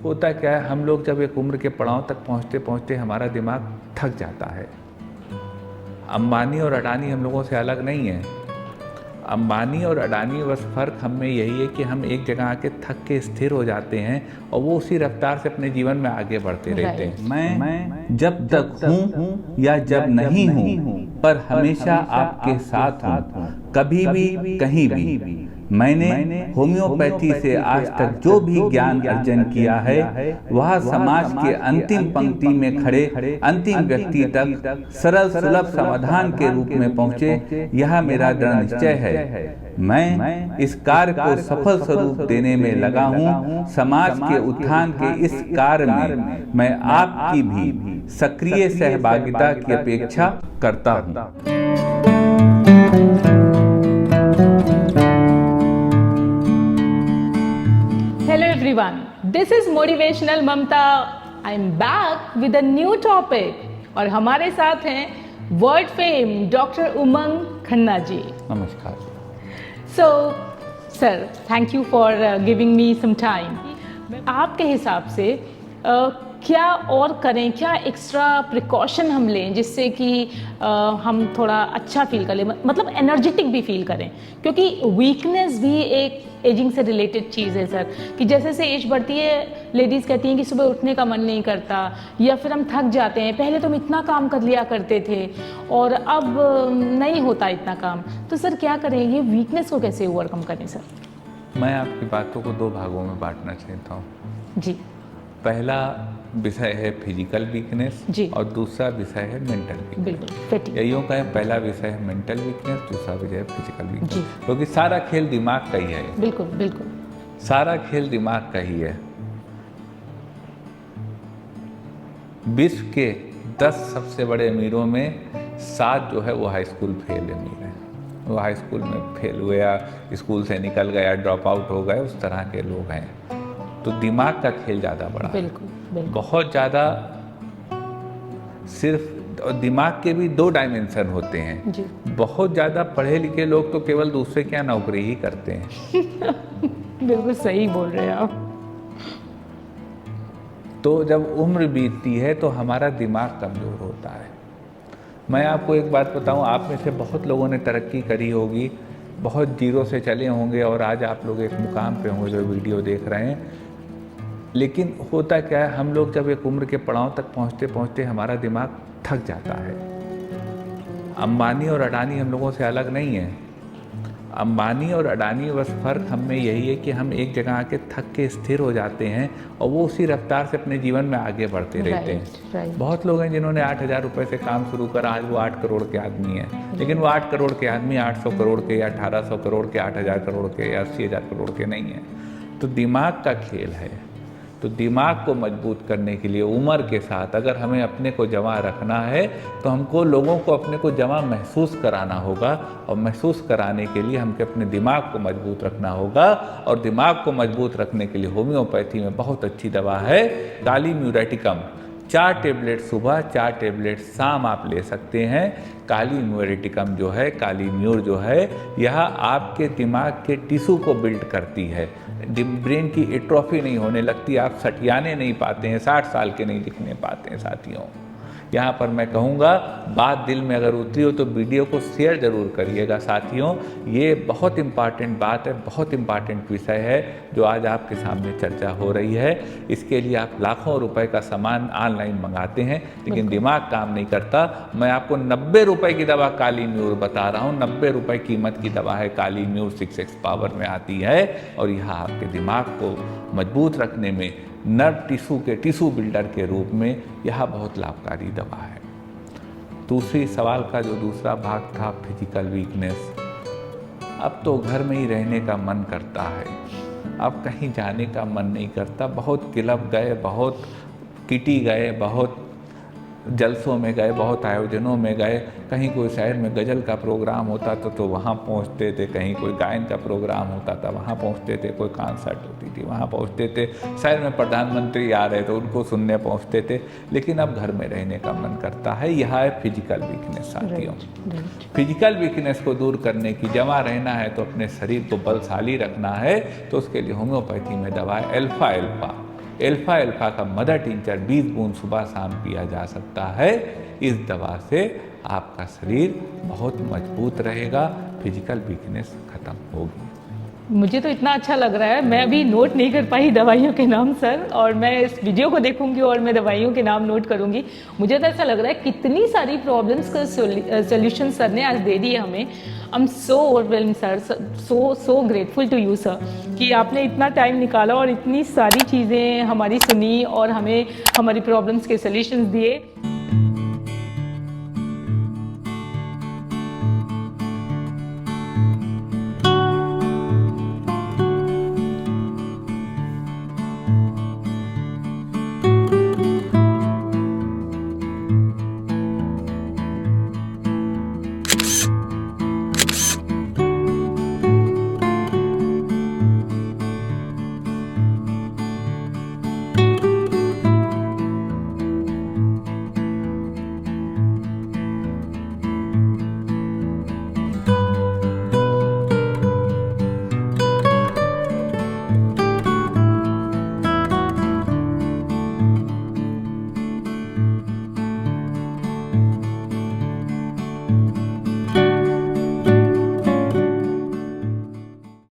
होता क्या है, हम लोग जब एक उम्र के पड़ाव तक पहुँचते पहुँचते हमारा दिमाग थक जाता है। अंबानी और अडानी हम लोगों से अलग नहीं है। अंबानी और अडानी बस फ़र्क हम में यही है कि हम एक जगह आके थक के स्थिर हो जाते हैं और वो उसी रफ्तार से अपने जीवन में आगे बढ़ते रहते हैं। मैं जब तक हूँ या जब नहीं हूँ, पर हमेशा आपके साथ हूँ, कभी भी कहीं भी। मैंने होम्योपैथी से आज तक जो भी ज्ञान अर्जन किया है वह समाज के अंतिम पंक्ति में खड़े अंतिम व्यक्ति तक सरल सुलभ समाधान के रूप में पहुँचे, यह मेरा दृढ़ निश्चय है। मैं इस कार्य को सफल स्वरूप देने में लगा हूँ। समाज के उत्थान के इस कार्य में मैं आपकी भी सक्रिय सहभागिता की अपेक्षा करता हूँ। Hello everyone, this is Motivational Mamta. I'm back with a new topic और हमारे साथ हैं वर्ल्ड फेम डॉक्टर उमंग खन्ना जी। नमस्कार। So, sir, thank you for giving me some time. आपके हिसाब से क्या और करें, क्या एक्स्ट्रा प्रिकॉशन हम लें जिससे कि हम थोड़ा अच्छा फील कर लें, मतलब एनर्जेटिक भी फील करें, क्योंकि वीकनेस भी एक एजिंग से रिलेटेड चीज़ है सर, कि जैसे से एज बढ़ती है लेडीज़ कहती हैं कि सुबह उठने का मन नहीं करता या फिर हम थक जाते हैं। पहले तो हम इतना काम कर लिया करते थे और अब नहीं होता इतना काम। तो सर क्या करें, ये वीकनेस को कैसे ओवरकम करें सर? मैं आपकी बातों को दो भागों में बांटना चाहता हूँ जी। पहला विषय है फिजिकल वीकनेस और दूसरा विषय है मेंटल वीकनेस। बिल्कुल, या यूँ कहें, पहला विषय है मेंटल वीकनेस, दूसरा विषय है फिजिकल वीकनेस, क्योंकि सारा खेल दिमाग का ही है। बिल्कुल बिल्कुल, सारा खेल दिमाग का ही है। विश्व के 10 सबसे बड़े अमीरों में 7 जो है वो हाई स्कूल फेल अमीर हैं। वो हाई स्कूल में फेल हुए या स्कूल से निकल गया, ड्रॉप आउट हो गए, उस तरह के लोग हैं। तो दिमाग का खेल ज़्यादा बड़ा है, बहुत ज़्यादा। सिर्फ दिमाग के भी 2 डायमेंशन होते हैं जी। बहुत ज़्यादा पढ़े लिखे लोग तो केवल दूसरे के यहाँ नौकरी ही करते हैं। बिल्कुल सही बोल रहे हैं आप। तो जब उम्र बीतती है तो हमारा दिमाग कमज़ोर होता है। मैं आपको एक बात बताऊं, आप में से बहुत लोगों ने तरक्की करी होगी, बहुत जीरो से चले होंगे और आज आप लोग एक मुकाम पे होंगे जो वीडियो देख रहे हैं। लेकिन होता क्या है, हम लोग जब एक उम्र के पड़ाव तक पहुँचते पहुँचते हमारा दिमाग थक जाता है। अंबानी और अडानी हम लोगों से अलग नहीं है। अंबानी और अडानी बस फ़र्क हम में यही है कि हम एक जगह आके थक के स्थिर हो जाते हैं और वो उसी रफ्तार से अपने जीवन में आगे बढ़ते रहते हैं। बहुत लोग हैं जिन्होंने 8,000 रुपये से काम शुरू करा, आज वो 8 करोड़ के आदमी हैं। लेकिन वो 8 करोड़ के आदमी 800 करोड़ के या 1800 करोड़ के, 8,000 करोड़ के या 80,000 करोड़ के नहीं हैं। तो दिमाग का खेल है। तो दिमाग को मजबूत करने के लिए उम्र के साथ अगर हमें अपने को जमा रखना है तो हमको लोगों को अपने को जमा महसूस कराना होगा, और महसूस कराने के लिए हमको अपने दिमाग को मजबूत रखना होगा। और दिमाग को मजबूत रखने के लिए होम्योपैथी में बहुत अच्छी दवा है काली म्यूरेटिकम। 4 टेबलेट सुबह, 4 टेबलेट शाम आप ले सकते हैं। काली म्यूरेटिकम जो है, काली म्यूर जो है, यह आपके दिमाग के टिश्यू को बिल्ड करती है। ब्रेन की एट्रोफी नहीं होने लगती, आप सठियाने नहीं पाते हैं, 60 साल के नहीं दिखने पाते हैं साथियों। यहाँ पर मैं कहूँगा, बात दिल में अगर उतरी हो तो वीडियो को शेयर ज़रूर करिएगा साथियों। ये बहुत इम्पॉर्टेंट बात है, बहुत इम्पॉर्टेंट विषय है जो आज आपके सामने चर्चा हो रही है। इसके लिए आप लाखों रुपए का सामान ऑनलाइन मंगाते हैं लेकिन दिमाग काम नहीं करता। मैं आपको 90 रुपये की दवा काली म्यूर बता रहा हूँ। 90 रुपये कीमत की दवा है काली म्यूर, 6x पावर में आती है और यह आपके दिमाग को मजबूत रखने में, नर्व टिश्यू के टिश्यू बिल्डर के रूप में यह बहुत लाभकारी दवा है। दूसरी सवाल का जो दूसरा भाग था, फिजिकल वीकनेस। अब तो घर में ही रहने का मन करता है, अब कहीं जाने का मन नहीं करता। बहुत क्लब गए, बहुत किटी गए, बहुत जलसों में गए, बहुत आयोजनों में गए। कहीं कोई शहर में गज़ल का प्रोग्राम होता था तो वहाँ पहुँचते थे, कहीं कोई गायन का प्रोग्राम होता था वहाँ पहुँचते थे, कोई कॉन्सर्ट होती थी वहाँ पहुँचते थे, शहर में प्रधानमंत्री आ रहे थे उनको सुनने पहुँचते थे। लेकिन अब घर में रहने का मन करता है। यह है फिजिकल वीकनेस साथियों। फिजिकल वीकनेस को दूर करने की, जमा रहना है तो अपने शरीर को बलशाली रखना है, तो उसके लिए होम्योपैथी में दवा है अल्फा। एल्फा एल्फा का मदर टिंचर 20 बूंद सुबह शाम पिया जा सकता है। इस दवा से आपका शरीर बहुत मजबूत रहेगा, फिजिकल वीकनेस खत्म होगी। मुझे तो इतना अच्छा लग रहा है, मैं अभी नोट नहीं कर पाई दवाइयों के नाम सर, और मैं इस वीडियो को देखूंगी और मैं दवाइयों के नाम नोट करूंगी। मुझे तो ऐसा लग रहा है कितनी सारी प्रॉब्लम्स का सोल्यूशन सर ने आज दे दिए हमें। I am so overwhelm sir, so grateful to you sir कि आपने इतना टाइम निकाला और इतनी सारी चीज़ें हमारी सुनी और हमें हमारी प्रॉब्लम्स के सोल्यूशंस दिए।